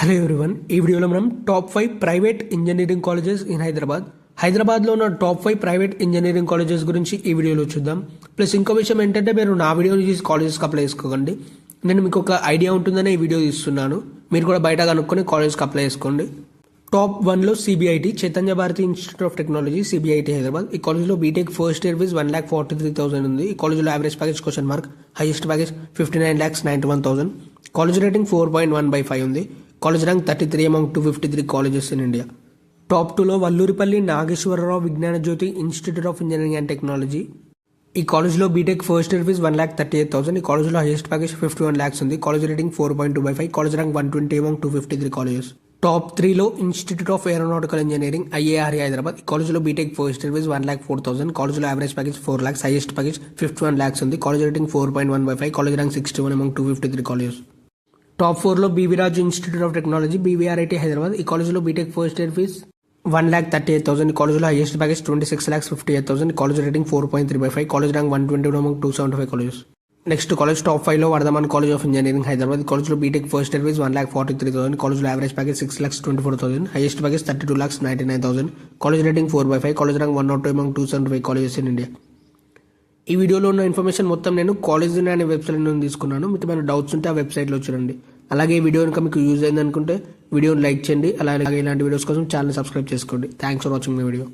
Hello everyone, ఈ వీడియోలో మనం top 5 private engineering colleges in హైదరాబాద్లో ఉన్న టాప్ 5 ప్రైవేట్ ఇంజనీరింగ్ కాలేజెస్ గురించి ఈ వీడియోలో చూద్దాం. ప్లస్ ఇంకో విషయం ఏంటంటే, మీరు నా వీడియోని చూసి కాలేజెస్కి అప్లై చేసుకోకండి. నేను మీకు ఒక ఐడియా ఉంటుందనే ఈ వీడియో ఇస్తున్నాను. మీరు కూడా బయట కనుక్కొని కాలేజ్కి అప్లై చేసుకోండి. టాప్ 1లో CBIT, Chaitanya Bharathi institute of technology, CBIT Hyderabad. ఈ కాలేజ్లో బీటెక్ ఫస్ట్ ఇయర్ ఫీజ్ 1,43,000 ఉంది. ఈ కాలేజ్లో average package question mark, highest package 59,91,000. College rating 4.1/5 ఉంది. College rank 33 among 253 colleges in India. Top 2లో Vallurupalli Nageswara Rao Vignana Jyothi institute of engineering and technology. ఈ కాలేజ్లో బీటెక్ ఫస్ట్ ఇయర్ ఫీజ్ 1,38,000. ఈ కాలేజ్లో హైయెస్ట్ ప్యాకేజ్ 51 lakhs ఉంది. College rating 4.2/5. College rank 120 among 253 colleges. Top 3లో institute of aeronautical engineering, IARE Hyderabad. ఈ కాలేజ్లో BTech first year fees 1,04,000. కాలేజ్లో average package 4 lakhs, highest package 51 lakhs ఉంది. College rating 4.1/5. College rank 61 among 253 colleges. Top 4లో BV Raju institute of technology, BVRIT Hyderabad. ఈ కాలేజ్లో BTech first year fees 1,38,000. ఈ కాలేజ్లో highest package 26,58,000. College rating 4.3/5. College rank 120 among 275 colleges. Next college top 5లో Vardhaman college of engineering Hyderabad. ఈ కాలేజ్లో BTech first year fees 1,43,000. కాలేజ్లో average package 6,24,000. Highest package 32,99,000. College rating 4/5. College rank 102 among 275 colleges in India. ఈ వీడియోలో ఉన్న information మొత్తం నేను college అనే వెబ్సైట్ నుండి తీసుకున్నాను. మీకు ఏమైనా డౌట్స్ ఉంటే ఆ వెబ్సైట్లో చూడండి. అలాగే ఈ వీడియో కనుక మీకు యూజ్ అయింది అనుకుంటే వీడియోని లైక్ చేయండి. అలాగే ఇలాంటి వీడియోస్ కోసం ఛానల్ సబ్స్క్రైబ్ చేసుకోండి. Thanks for watching my video.